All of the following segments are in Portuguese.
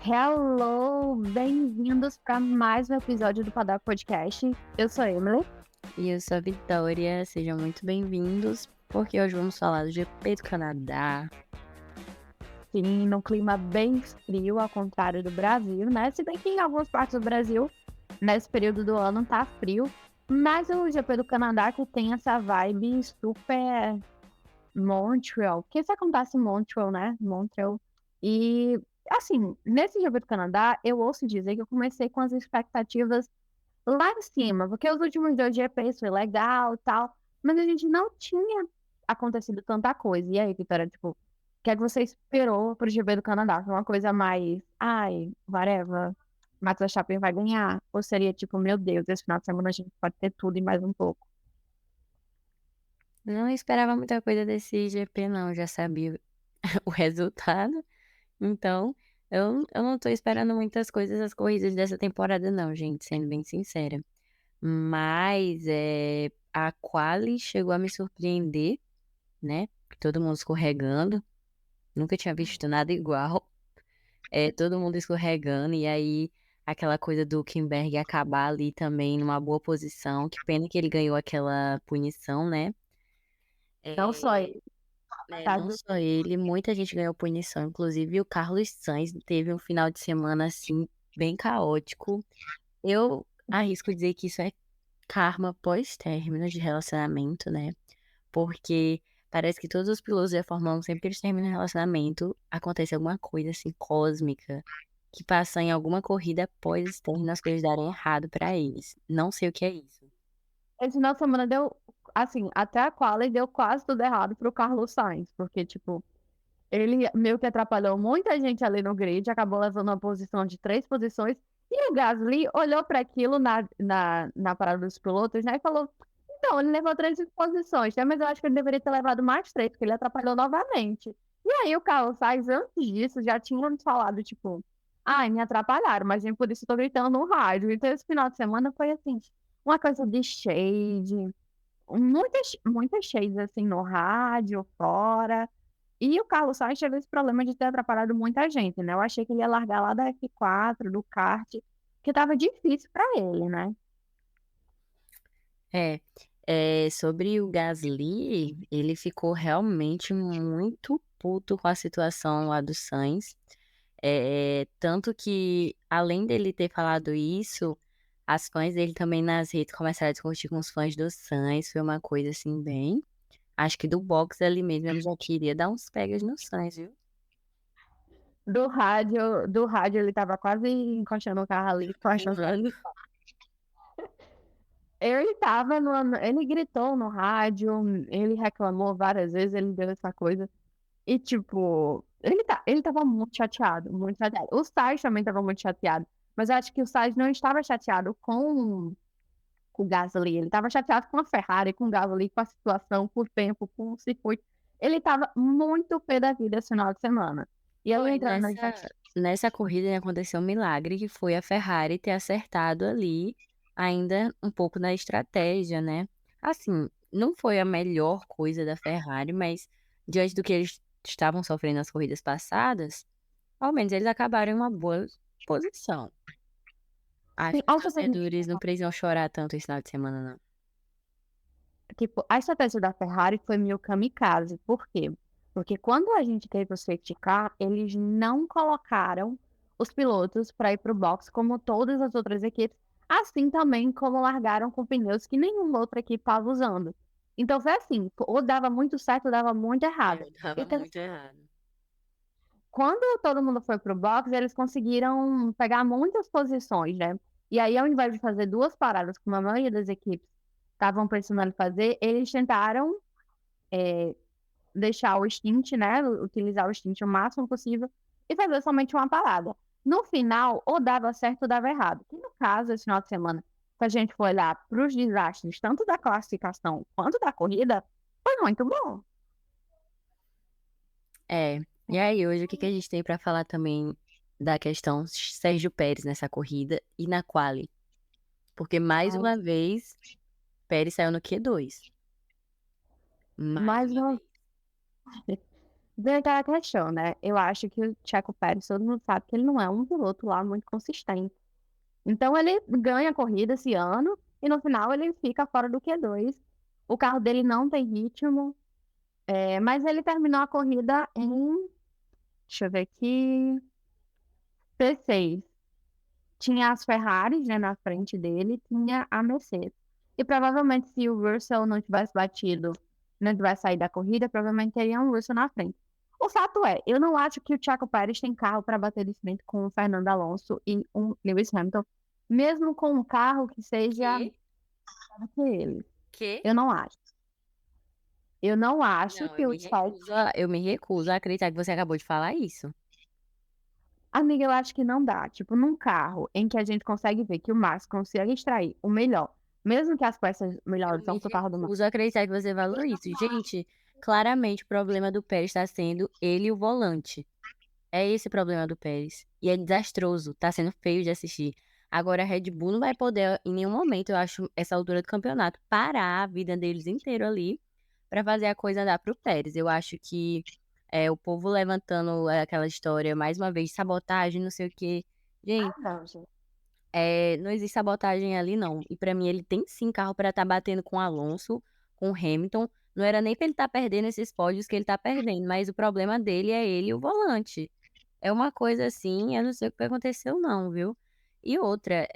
Hello, bem-vindos para mais um episódio do Paddock Podcast. Eu sou a Emily. E eu sou a Vitória, sejam muito bem-vindos, porque hoje vamos falar do GP do Canadá. Sim, num clima bem frio, ao contrário do Brasil, né? Se bem que em algumas partes do Brasil, nesse período do ano, tá frio. Mas o GP do Canadá que tem essa vibe super Montreal. Que isso acontece em Montreal, né? Montreal. E, assim, nesse GP do Canadá, eu ouço dizer que eu comecei com as expectativas lá em cima, porque os últimos 2 GPs foi legal e tal, mas a gente não tinha acontecido tanta coisa. E aí, Vitória, tipo, o que é que você esperou pro GP do Canadá? Foi uma coisa mais, ai, whatever, Max Verstappen vai ganhar? Ou seria tipo, meu Deus, esse final de semana a gente pode ter tudo e mais um pouco? Não esperava muita coisa desse GP não, já sabia o resultado, então eu não tô esperando muitas coisas das corridas dessa temporada não, gente, sendo bem sincera. Mas, a quali chegou a me surpreender, né, todo mundo escorregando, nunca tinha visto nada igual. Todo mundo escorregando, e aí aquela coisa do Hülkenberg acabar ali também numa boa posição, que pena que ele ganhou aquela punição, né. Não só Eh, ele, tá? não só ele, muita gente ganhou punição, inclusive o Carlos Sainz teve um final de semana, assim, bem caótico. Eu arrisco dizer que isso é karma pós-término de relacionamento, né, porque parece que todos os pilotos da Fórmula 1 sempre que eles terminam o relacionamento, acontece alguma coisa, assim, cósmica. Que passa em alguma corrida após esse término as coisas darem errado pra eles. Não sei o que é isso. Esse final de semana deu, assim, até a quali deu quase tudo errado pro Carlos Sainz, porque, tipo, ele meio que atrapalhou muita gente ali no grid, acabou levando uma posição de 3 posições, e o Gasly olhou para aquilo na parada dos pilotos, né, e falou: "Então, ele levou 3 posições, né, mas eu acho que ele deveria ter levado mais 3, porque ele atrapalhou novamente". E aí o Carlos Sainz, antes disso, já tinha nos falado, tipo: "Ai, me atrapalharam, mas nem por isso eu tô gritando no rádio". Então esse final de semana foi, assim, uma coisa de shade, muitas shades, assim, no rádio, fora. E o Carlos Sainz teve esse problema de ter atrapalhado muita gente, né, eu achei que ele ia largar lá da F4, do kart, que estava difícil para ele, né. É, sobre o Gasly, ele ficou realmente muito puto com a situação lá do Sainz. Tanto que, além dele ter falado isso, as fãs dele também nas redes começaram a discutir com os fãs do Sainz, foi uma coisa, assim, bem acho que do box ali mesmo ele já queria dar uns pegas no Sainz, viu. Do rádio ele estava quase encostando o carro ali, encostando. Voando. Ele gritou no rádio, ele reclamou várias vezes, ele deu essa coisa. E tipo, ele estava muito chateado, muito chateado. O Sainz também estava muito chateado, mas eu acho que o Sainz não estava chateado com o Gasly, ele estava chateado com a Ferrari, com o Gasly, com a situação, com o tempo, com o circuito. Ele estava muito pé da vida esse final de semana. E aí Foi, entrando nessa corrida aconteceu um milagre, que foi a Ferrari ter acertado ali, ainda um pouco na estratégia, né. Assim, não foi a melhor coisa da Ferrari, mas diante do que eles estavam sofrendo nas corridas passadas, ao menos eles acabaram em uma boa posição. Acho assim, que os torcedores não precisam chorar tanto esse final de semana não. tipo, a estratégia da Ferrari foi meio kamikaze, por quê? Porque quando a gente teve o safety car, eles não colocaram os pilotos para ir para o box como todas as outras equipes, assim também como largaram com pneus que nenhuma outra equipe estava usando. Então foi assim, ou dava muito certo ou dava muito errado. Estava Então, muito errado. quando todo mundo foi para o box, eles conseguiram pegar muitas posições, né. E aí, ao invés de fazer 2 paradas, como a maioria das equipes estavam pressionando fazer, eles tentaram, eh, deixar o stint, né, utilizar o stint o máximo possível e fazer somente uma parada. No final, ou dava certo ou dava errado, que no caso, esse final de semana, se a gente for olhar para os desastres tanto da classificação quanto da corrida, foi muito bom. É. E aí, hoje, o que que a gente tem pra falar também da questão Sérgio Pérez nessa corrida e na quali? Porque mais Ai, uma vez, Pérez saiu no Q2. Mais mais uma uma vez. Vem aquela questão, né? Eu acho que o Checo Pérez, todo mundo sabe que ele não é um piloto lá muito consistente. Então ele ganha a corrida esse ano e no final ele fica fora do Q2. O carro dele não tem ritmo, mas ele terminou a corrida em, deixa eu ver aqui, P6. Tinha as Ferraris, né, na frente dele, tinha a Mercedes. E provavelmente se o Russell não tivesse batido, não tivesse saído da corrida, provavelmente teria um Russell na frente. O fato é, eu não acho que o Checo Pérez tem carro para bater de frente com o Fernando Alonso e um Lewis Hamilton, mesmo com um carro que seja Que? melhor que ele. Que? Eu não acho. Eu não acho Não, que o Checo. eu me recuso a acreditar que você acabou de falar isso. Amiga, eu acho que não dá. Tipo, num carro em que a gente consegue ver que o Max consegue extrair o melhor, mesmo que as peças Eu melhores me são do carro do Max. recuso a acreditar que você falou isso. Gente, claramente o problema do Pérez está sendo ele e o volante. É esse o problema do Pérez. E é desastroso, tá sendo feio de assistir. Agora a Red Bull não vai poder, em nenhum momento, eu acho, essa altura do campeonato, parar a vida deles inteiro ali pra fazer a coisa andar pro Pérez. Eu acho que o povo levantando aquela história, mais uma vez, sabotagem, não sei o quê. Gente, Não, gente. não existe sabotagem ali, não. E pra mim, ele tem sim carro pra estar batendo com o Alonso, com o Hamilton. Não era nem pra ele estar perdendo esses pódios que ele tá perdendo, mas o problema dele é ele e o volante. É uma coisa assim, eu não sei o que aconteceu não, viu. E outra,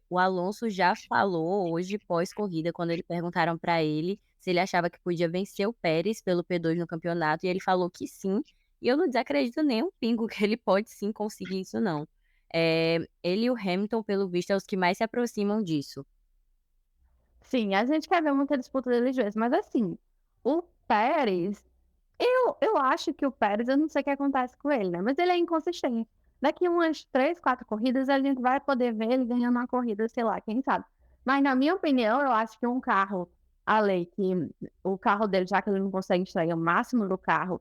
o Alonso já falou hoje pós-corrida, quando ele perguntaram pra ele se ele achava que podia vencer o Pérez pelo P2 no campeonato, e ele falou que sim, e eu não desacredito nem um pingo que ele pode sim conseguir isso não. Ele e o Hamilton, pelo visto, é os que mais se aproximam disso. Sim, a gente quer ver muita disputa deles dois, mas assim, o Pérez, eu acho que o Pérez, eu não sei o que acontece com ele, né? Mas ele é inconsistente. Daqui umas 3, 4 corridas a gente vai poder ver ele ganhando uma corrida, sei lá, quem sabe. Mas na minha opinião, eu acho que um carro, além que o carro dele, já que ele não consegue extrair o máximo do carro,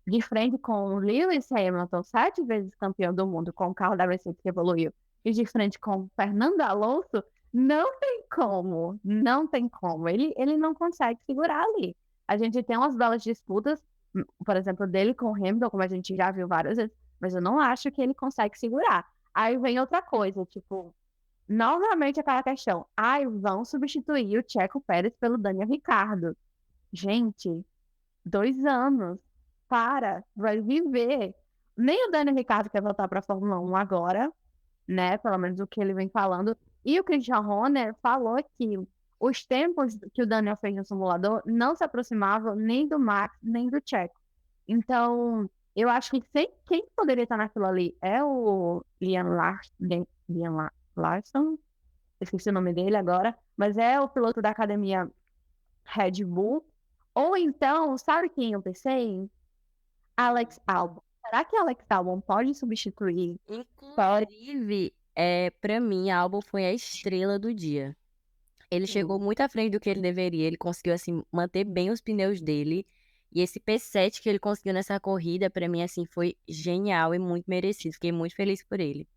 de frente com o Lewis Hamilton, 7 vezes campeão do mundo, com o carro da Mercedes que evoluiu, e de frente com o Fernando Alonso, não tem como, não tem como. Ele não consegue segurar ali. A gente tem umas belas disputas, por exemplo, dele com o Hamilton, como a gente já viu várias vezes, mas eu não acho que ele consegue segurar. Aí vem outra coisa, tipo, novamente aquela questão. Ai, vão substituir o Checo Pérez pelo Daniel Ricciardo. Gente, 2 anos. Para, vai viver. Nem o Daniel Ricciardo quer voltar para a Fórmula 1 agora, né? Pelo menos o que ele vem falando. E o Christian Horner falou que os tempos que o Daniel fez no simulador não se aproximavam nem do Max, nem do Checo. Então, eu acho que quem poderia estar naquilo ali é o Larson, esqueci o nome dele agora, mas é o piloto da academia Red Bull. Ou então, sabe quem eu pensei? Alex Albon. Será que Alex Albon pode substituir Paul? Inclusive, para mim, a Albon foi a estrela do dia. Ele chegou muito à frente do que ele deveria. Ele conseguiu, assim, manter bem os pneus dele. E esse P7 que ele conseguiu nessa corrida, pra mim, assim, foi genial e muito merecido. Fiquei muito feliz por ele.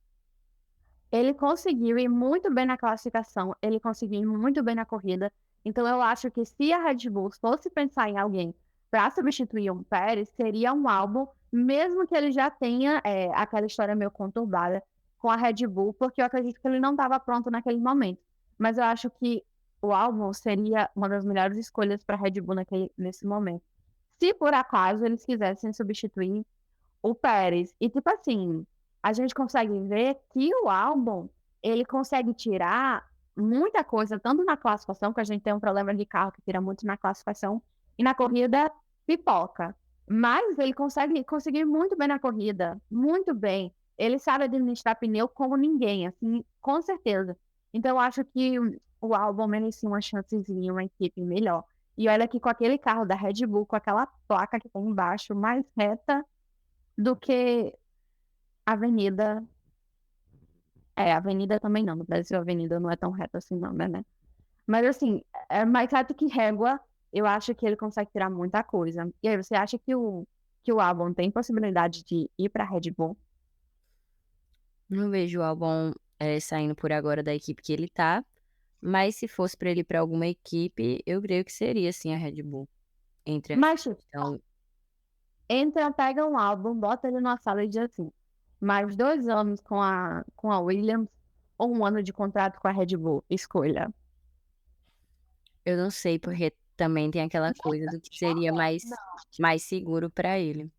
Ele conseguiu ir muito bem na classificação, ele conseguiu ir muito bem na corrida. Então eu acho que se a Red Bull fosse pensar em alguém para substituir um Pérez, seria um Albon, mesmo que ele já tenha aquela história meio conturbada com a Red Bull, porque eu acredito que ele não estava pronto naquele momento. Mas eu acho que o Albon seria uma das melhores escolhas para a Red Bull nesse momento. Se por acaso eles quisessem substituir o Pérez. E, tipo assim, a gente consegue ver que o álbum, ele consegue tirar muita coisa, tanto na classificação, que a gente tem um problema de carro que tira muito na classificação, e na corrida pipoca. Mas ele consegue conseguir muito bem na corrida, muito bem. Ele sabe administrar pneu como ninguém, assim, com certeza. Então, eu acho que o álbum merecia uma chancezinha, uma equipe melhor. E olha que com aquele carro da Red Bull, com aquela placa que tem embaixo, mais reta, do que avenida. Avenida também não. No Brasil, a avenida não é tão reta assim, não, né? Mas assim, é mais reto que régua. Eu acho que ele consegue tirar muita coisa. E aí, você acha que o Albon tem possibilidade de ir para Red Bull? Não vejo o Albon saindo por agora da equipe que ele tá. Mas se fosse pra ele ir pra alguma equipe, eu creio que seria, sim, a Red Bull. Entre a Mas, então, entra, pega um álbum, bota ele numa sala e diz assim: mais 2 anos com a Williams ou 1 ano de contrato com a Red Bull? Escolha. Eu não sei, porque também tem aquela coisa do que seria mais seguro pra ele.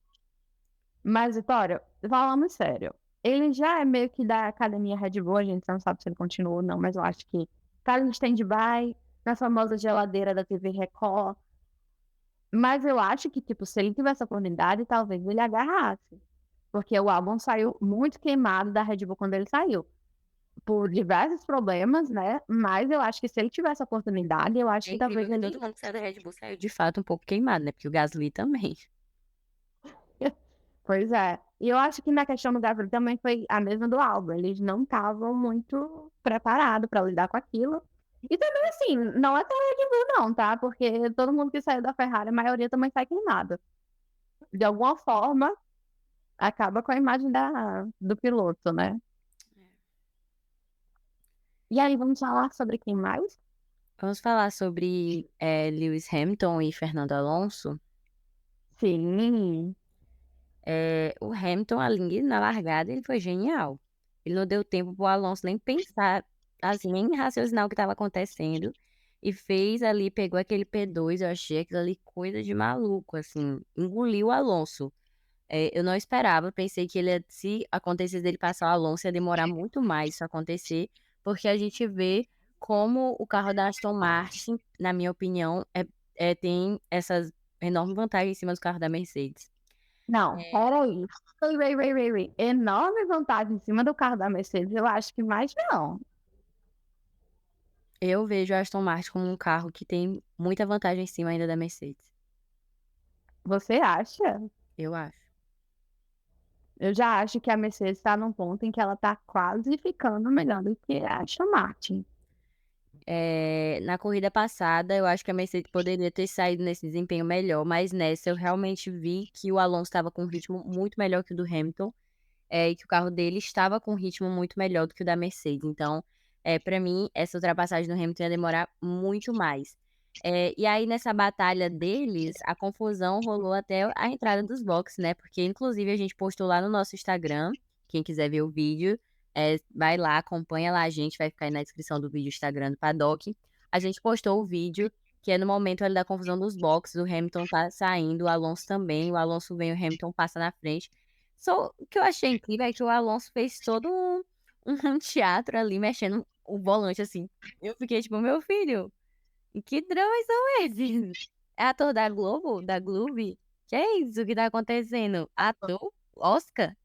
Mas, Vitória, falando sério, ele já é meio que da academia Red Bull, a gente não sabe se ele continua ou não, mas eu acho que tá em stand-by, na famosa geladeira da TV Record. Mas eu acho que, tipo, se ele tivesse a oportunidade, talvez ele agarrasse. Porque o álbum saiu muito queimado da Red Bull quando ele saiu. Por diversos problemas, né? Mas eu acho que se ele tivesse a oportunidade, eu acho É que incrível talvez que todo ele. mundo que saiu da Red Bull saiu de fato um pouco queimado, né, porque o Gasly também. Pois é. E eu acho que na questão do Gasly também foi a mesma do álbum. Eles não estavam muito preparados para lidar com aquilo. E também, assim, não é tão Red Bull, não, tá? Porque todo mundo que saiu da Ferrari, a maioria também sai queimado. De alguma forma, acaba com a imagem do piloto, né? E aí, vamos falar sobre quem mais? Vamos falar sobre, Lewis Hamilton e Fernando Alonso. Sim. O Hamilton ali na largada ele foi genial. Ele não deu tempo para o Alonso nem pensar, assim, nem raciocinar o que estava acontecendo, e fez ali, pegou aquele P2, eu achei aquilo ali coisa de maluco, assim, engoliu o Alonso. Eu não esperava, pensei que se acontecesse dele passar o Alonso, ia demorar muito mais isso acontecer, porque a gente vê como o carro da Aston Martin, na minha opinião, tem essas enorme vantagem em cima do carro da Mercedes. Não, peraí. Wait. Enorme vantagem em cima do carro da Mercedes, eu acho que mais não. Eu vejo a Aston Martin como um carro que tem muita vantagem em cima ainda da Mercedes. Você acha? Eu acho. Eu já acho que a Mercedes está num ponto em que ela está quase ficando melhor do que a Aston Martin. Na corrida passada, eu acho que a Mercedes poderia ter saído nesse desempenho melhor, mas nessa eu realmente vi que o Alonso estava com um ritmo muito melhor que o do Hamilton, e que o carro dele estava com um ritmo muito melhor do que o da Mercedes. Então, para mim, essa ultrapassagem do Hamilton ia demorar muito mais. E aí, nessa batalha deles, a confusão rolou até a entrada dos boxes, né? Porque, inclusive, a gente postou lá no nosso Instagram. Quem quiser ver o vídeo, vai lá, acompanha lá a gente, vai ficar aí na descrição do vídeo o Instagram do Paddock. A gente postou o vídeo, que é no momento ali da confusão dos boxes. O Hamilton tá saindo, o Alonso também. O Alonso vem, o Hamilton passa na frente. Só o que eu achei incrível é que o Alonso fez todo um teatro ali, mexendo o volante, assim. Eu fiquei tipo, meu filho. E que dramas são esses? É ator da Globo? Da Glove? Que é isso que tá acontecendo? Ator? Oscar?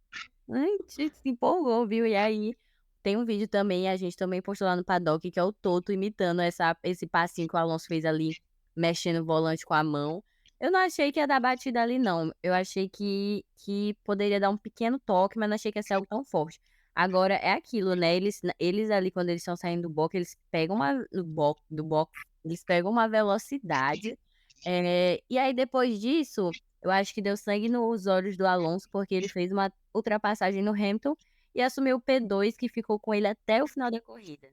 A gente se empolgou, viu? E aí, tem um vídeo também, a gente também postou lá no Paddock, que é o Toto imitando esse passinho que o Alonso fez ali, mexendo o volante com a mão. Eu não achei que ia dar batida ali, não. Eu achei que poderia dar um pequeno toque, mas não achei que ia ser algo tão forte. Agora, é aquilo, né? Eles ali, quando eles estão saindo do box, eles pegam do box, eles pegam uma velocidade. E aí, depois disso, eu acho que deu sangue nos olhos do Alonso, porque ele fez uma ultrapassagem no Hamilton e assumiu o P2, que ficou com ele até o final da corrida.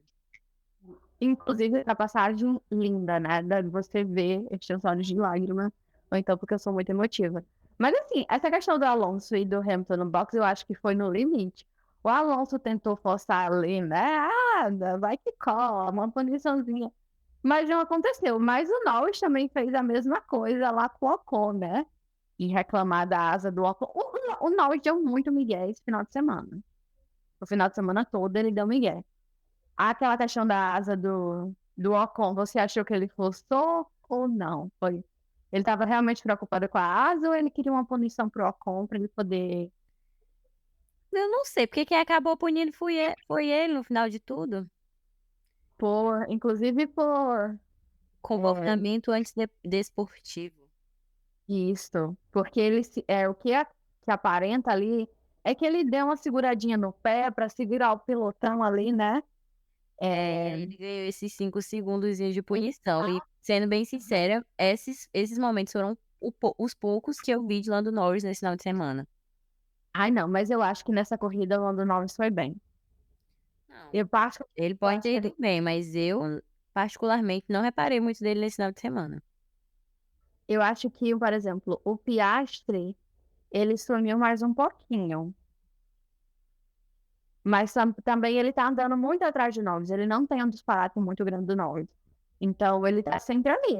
Inclusive, a passagem linda, né? Você vê estes olhos de lágrima, ou então porque eu sou muito emotiva. Mas assim, essa questão do Alonso e do Hamilton no box, eu acho que foi no limite. O Alonso tentou forçar ali, né? Ah, vai que cola, uma puniçãozinha. Mas não aconteceu. Mas o Norris também fez a mesma coisa lá com o Ocon, né? E reclamar da asa do Ocon. O Norris deu muito migué esse final de semana. O final de semana todo ele deu migué. Aquela questão da asa do Ocon, você achou que ele forçou ou não? Ele estava realmente preocupado com a asa ou ele queria uma punição pro Ocon para ele poder Eu não sei, porque quem acabou punindo foi ele no final de tudo. pôr, inclusive por Comportamento antidesportivo. isso, porque o que aparenta ali é que ele deu uma seguradinha no pé para segurar o pilotão ali, né? É, Ele ganhou esses 5 segundos de punição. E, sendo bem sincera, esses momentos foram os poucos que eu vi de Lando Norris nesse final de semana. ai, não, mas eu acho que nessa corrida o Lando Norris foi bem. Não. Eu acho, Ele eu pode acho que ter ele ido bem, mas eu, particularmente, não reparei muito dele nesse final de semana. Eu acho que, por exemplo, o Piastri, ele sumiu mais um pouquinho. Mas também ele tá andando muito atrás de Norris. Ele não tem um disparate muito grande do Norris. Então ele tá sempre ali,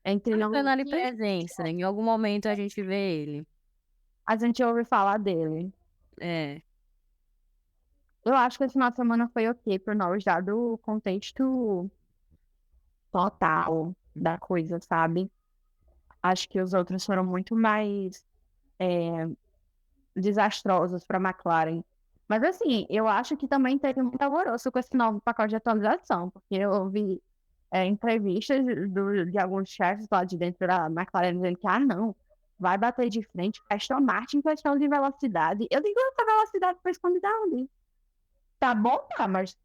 entre Marcando Norris ali e presença, em algum momento a gente vê ele. a gente ouve falar dele. É. Eu acho que esse final de semana foi ok pro Norris, dado o contexto total da coisa, sabe? Acho que os outros foram muito mais desastrosos para a McLaren. Mas assim, eu acho que também teve muito alvoroço com esse novo pacote de atualização, porque eu ouvi entrevistas de alguns chefes lá de dentro da McLaren dizendo que, não, vai bater de frente com a Aston Martin em questão de velocidade. Eu digo, essa velocidade foi escondida ali. Tá bom, tá, mas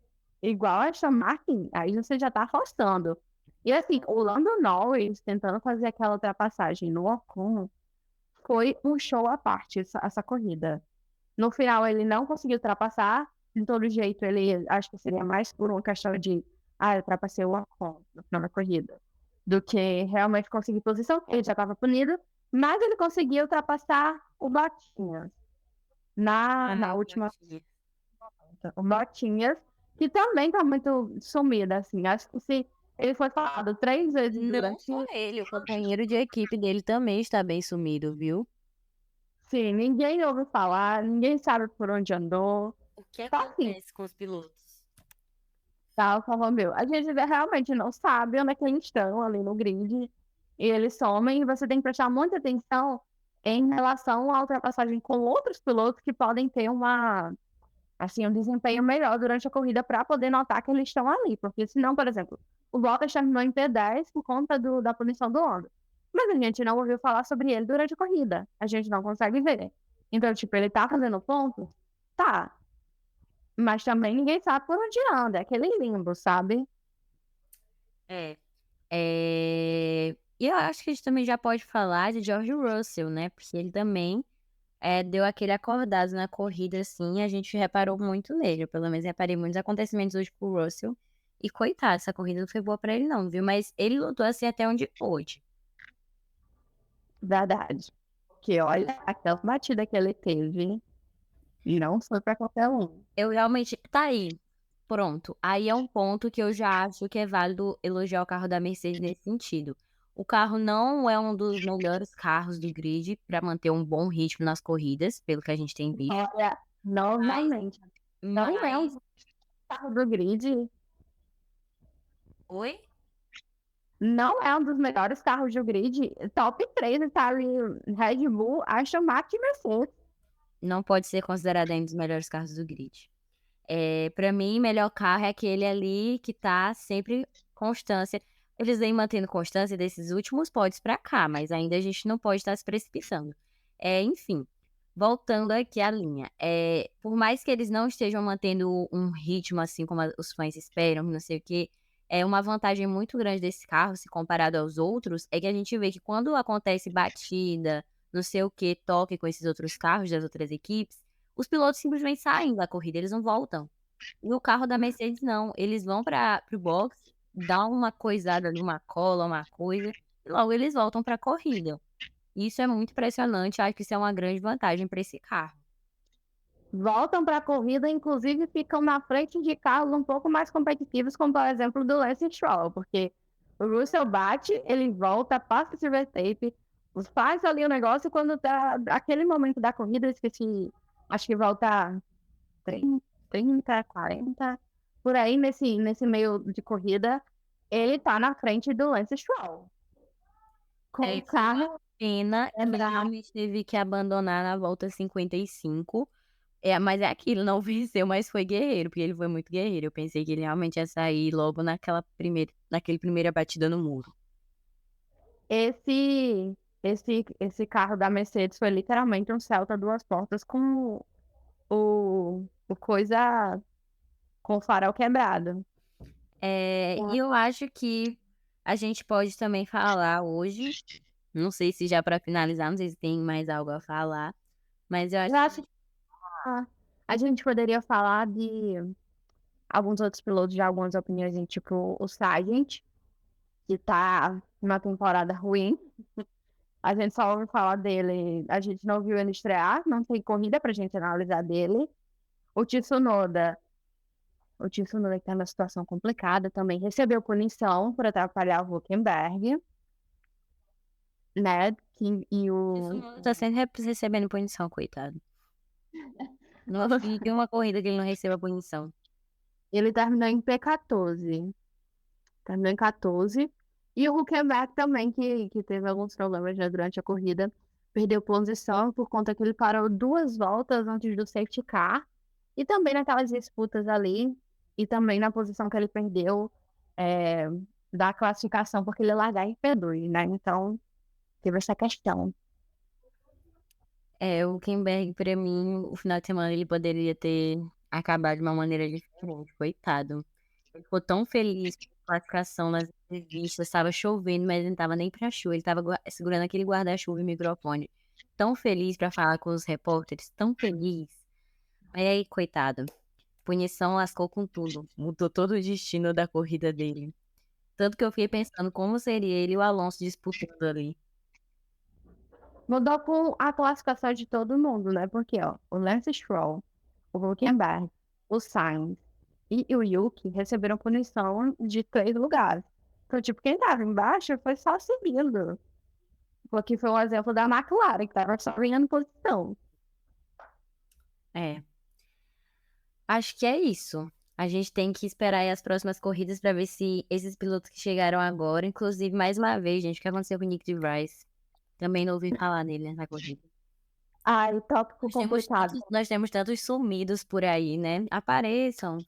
igual a Aston Martin, aí você já tá forçando. E assim, o Lando Norris tentando fazer aquela ultrapassagem no Ocon foi um show à parte essa corrida. No final, ele não conseguiu ultrapassar. De todo jeito, ele acho que seria mais por uma questão de eu ultrapassei o Ocon no final da corrida, do que realmente conseguir posição. Ele já estava punido, mas ele conseguiu ultrapassar o Bottas na última. Gatinha. O Bottas, que também está muito sumido, assim. Acho que se ele foi falado 3 vezes Não durante. só ele, o companheiro de equipe dele também está bem sumido, viu? Sim, ninguém ouve falar, ninguém sabe por onde andou. O que Tá assim, acontece com os pilotos? tá, eu falo, meu, a gente realmente não sabe onde é que eles estão ali no grid, e eles somem, e você tem que prestar muita atenção em relação à ultrapassagem com outros pilotos que podem ter assim, um desempenho melhor durante a corrida para poder notar que eles estão ali, porque senão, por exemplo, o Bottas terminou em P10 por conta da punição do Honda, mas a gente não ouviu falar sobre ele durante a corrida, a gente não consegue ver. Então, tipo, ele tá fazendo pontos? Tá, mas também ninguém sabe por onde anda, é aquele limbo, sabe? É. E eu acho que a gente também já pode falar de George Russell, né? Porque ele também deu aquele acordado na corrida, assim, e a gente reparou muito nele. Eu, pelo menos, reparei muitos acontecimentos hoje com o Russell. E coitado, essa corrida não foi boa pra ele, não, viu? Mas ele lutou assim até onde pôde. Verdade. Porque olha, aquela batida que ele teve não foi pra qualquer um. Eu realmente. Tá aí. Pronto. Aí é um ponto que eu já acho que é válido elogiar o carro da Mercedes nesse sentido. O carro não é um dos melhores carros do grid para manter um bom ritmo nas corridas, pelo que a gente tem visto. Olha, Mas, novamente, não é mas... um carro do grid, Oi? não é um dos melhores carros do grid. Top 3 está ali Red Bull, Aston Martin e Mercedes. Não pode ser considerado ainda um dos melhores carros do grid. Para mim, melhor carro é aquele ali que tá sempre constância. Eles vêm mantendo constância desses últimos pódios para cá, mas ainda a gente não pode estar se precipitando. Enfim, voltando aqui à linha. Por mais que eles não estejam mantendo um ritmo assim como os fãs esperam, não sei o quê, uma vantagem muito grande desse carro, se comparado aos outros, é que a gente vê que quando acontece batida, não sei o que, toque com esses outros carros das outras equipes, os pilotos simplesmente saem da corrida, eles não voltam. E o carro da Mercedes não, eles vão para o box, dá uma coisada ali, uma cola, uma coisa, e logo eles voltam para a corrida. Isso é muito impressionante, acho que isso é uma grande vantagem para esse carro. Voltam para a corrida, inclusive ficam na frente de carros um pouco mais competitivos, como por exemplo o do Lance Stroll, porque o Russell bate, ele volta, passa o silver tape, faz ali o negócio, e quando tá aquele momento da corrida, eu esqueci, acho que volta 30, 40, por aí nesse meio de corrida, ele tá na frente do Lance Stroll. Com o Foi uma carro, pena é que bravo. realmente teve que abandonar na volta 55. Mas é aquilo, não venceu, mas foi guerreiro, porque ele foi muito guerreiro. Eu pensei que ele realmente ia sair logo naquele primeira batida no muro. Esse carro da Mercedes foi literalmente um Celta duas portas com o coisa com o farol quebrado. E eu acho que a gente pode também falar hoje, não sei se já para finalizar, não sei se tem mais algo a falar, mas eu Eu acho acho que que a gente poderia falar de alguns outros pilotos de algumas opiniões, tipo o Sargent, que tá numa temporada ruim. A gente só ouve falar dele, a gente não viu ele estrear, não tem corrida pra gente analisar dele. O Tsunoda, o Tsunoda que tá numa situação complicada também, recebeu punição por atrapalhar o Hülkenberg, né? E Isso o, não tá sempre recebendo punição, coitado. Não fique uma corrida que ele não receba punição. ele terminou em P14. Terminou em 14. E o Hülkenberg também, que teve alguns problemas, né, durante a corrida, perdeu posição por conta que ele parou 2 voltas antes do safety car. E também naquelas disputas ali, e também na posição que ele perdeu é, da classificação, porque ele largar em P2, né? Então, teve essa questão. O Hülkenberg, pra mim, o final de semana ele poderia ter acabado de uma maneira diferente, coitado. Ele ficou tão feliz com a classificação nas entrevistas, estava chovendo, mas ele não estava nem pra chuva, ele estava segurando aquele guarda-chuva e microfone. Tão feliz pra falar com os repórteres, tão feliz. Mas aí, coitado, punição lascou com tudo, mudou todo o destino da corrida dele. Tanto que eu fiquei pensando como seria ele e o Alonso disputando ali. Mudou com a classificação de todo mundo, né? Porque, ó, o Lance Stroll, o Hülkenberg, o Sainz e o Yuki receberam punição de 3 lugares. Então, tipo, quem tava embaixo foi só seguindo. Porque foi um exemplo da McLaren, que tava só ganhando posição. É, acho que é isso. A gente tem que esperar aí as próximas corridas pra ver se esses pilotos que chegaram agora, inclusive mais uma vez, gente, o que aconteceu com o Nick de Vries. Também não ouvi falar nele na corrida. Ai, tópico complicado. Nós temos tantos sumidos por aí, né? Apareçam.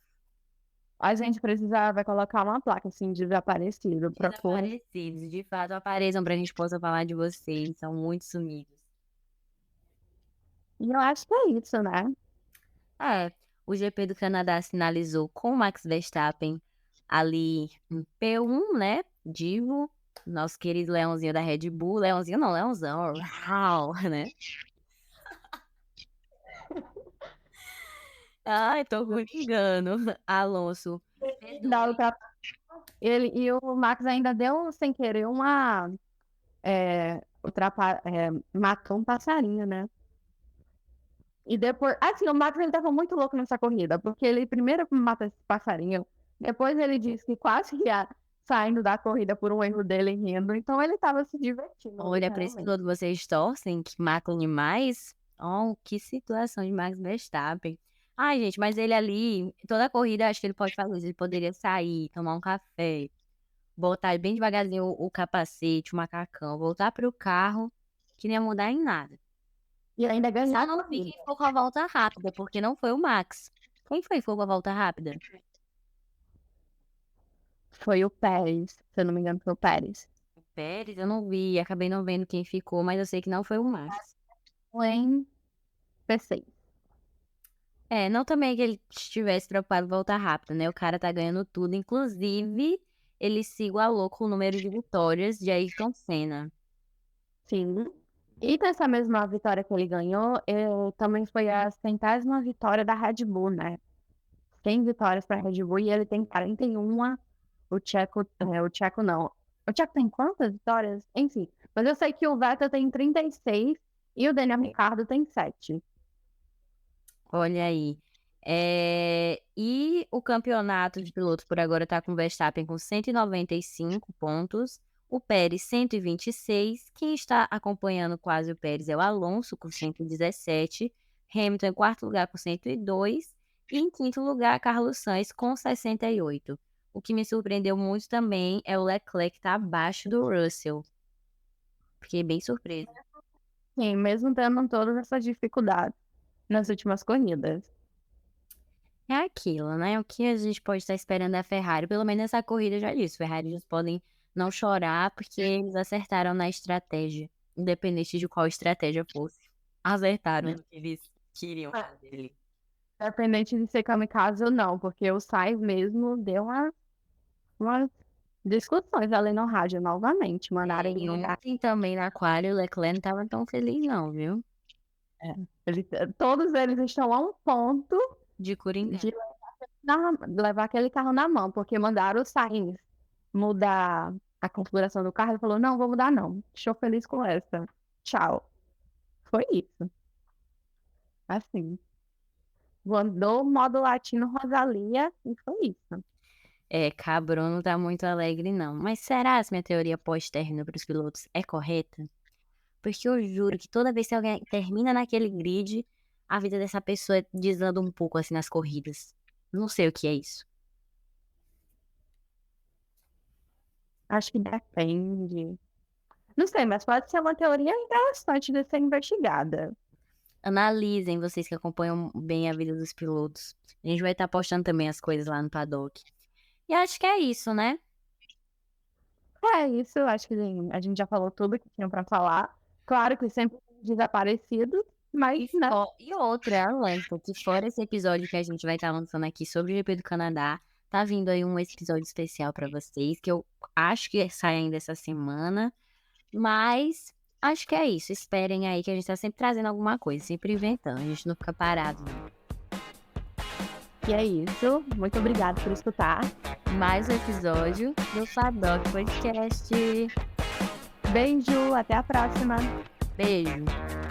A gente precisa, vai colocar uma placa assim, desaparecido, procura. Desaparecidos, de fato, apareçam pra gente possa falar de vocês. São muito sumidos. E eu acho que é isso, né? É, o GP do Canadá sinalizou com o Max Verstappen ali em P1, né? Divo, nosso querido Leãozinho da Red Bull. Leãozinho não, Leãozão. Uau, né? Ai, tô ligando. Alonso. Da P2. outra, e o Max ainda deu, sem querer, matou um passarinho, né? E depois, assim, o Max ele tava muito louco nessa corrida, porque ele primeiro mata esse passarinho, depois ele disse que quase ia saindo da corrida por um erro dele rindo, então ele tava se divertindo, Olha, pra esse literalmente. piloto vocês torcem que matam demais. Oh, que situação de Max Verstappen. Ai, gente, mas ele ali, toda a corrida, acho que ele pode fazer isso. Ele poderia sair, tomar um café, botar bem devagarzinho o capacete, o macacão, voltar pro carro, que não ia mudar em nada. E ainda ganhar Só a não vi corrida. quem ficou com a volta rápida, porque não foi o Max. Quem foi que ficou com a volta rápida? Foi o Pérez, se eu não me engano, foi o Pérez. O Pérez, eu não vi, acabei não vendo quem ficou, mas eu sei que não foi o Max. Foi em P6. Não também que ele estivesse preocupado em voltar rápido, né? O cara tá ganhando tudo. Inclusive, ele se igualou com o número de vitórias de Ayrton Senna. Sim. E nessa mesma vitória que ele ganhou, também foi a 100ª vitória da Red Bull, né? 100 vitórias para a Red Bull e ele tem 41. O Tcheco não. O Tcheco tem quantas vitórias? Enfim. Mas eu sei que o Vettel tem 36 e o Daniel Ricciardo tem 7. Olha aí. E o campeonato de pilotos por agora tá com o Verstappen com 195 pontos, o Pérez 126. Quem está acompanhando quase o Pérez é o Alonso com 117, Hamilton em quarto lugar com 102 e em quinto lugar Carlos Sainz com 68. O que me surpreendeu muito também é o Leclerc que tá abaixo do Russell. Fiquei bem surpresa. Sim, mesmo tendo todas essas dificuldades nas últimas corridas. É aquilo, né? O que a gente pode estar esperando da Ferrari, pelo menos nessa corrida já disse. Ferrari eles podem não chorar porque eles acertaram na estratégia, independente de qual estratégia fosse. Acertaram no que eles queriam fazer ali. Independente de ser kamikaze ou não, porque o Sainz mesmo deu umas discussões ali no rádio novamente. Mandaram ele E ligar. ontem também na quali o Leclerc não estava tão feliz não, viu? Todos eles estão a um ponto De Coringá. de levar aquele carro na mão, porque mandaram o Sainz mudar. a configuração do carro, ele falou: "Não, vou mudar não, estou feliz com essa, tchau". Foi isso, assim, mandou modo latino Rosalía e foi isso. É, Cabron não tá muito alegre não. Mas será se minha teoria pós-término para os pilotos é correta? Porque eu juro que toda vez que alguém termina naquele grid, a vida dessa pessoa desanda um pouco assim nas corridas. Não sei o que é isso. Acho que depende. Não sei, mas pode ser uma teoria interessante de ser investigada. Analisem, vocês que acompanham bem a vida dos pilotos. A gente vai estar postando também as coisas lá no paddock. E acho que é isso, né? É isso, acho que a gente já falou tudo que tinha pra falar. Claro que sempre desaparecido, mas, E, né, e outra, alerta, que fora esse episódio que a gente vai estar lançando aqui sobre o GP do Canadá, tá vindo aí um episódio especial pra vocês, que eu acho que sai ainda essa semana. Mas acho que é isso. Esperem aí que a gente tá sempre trazendo alguma coisa, sempre inventando. A gente não fica parado, não. e é isso. Muito obrigada por escutar. Mais um episódio do Paddock Podcast. Beijo, até a próxima. Beijo.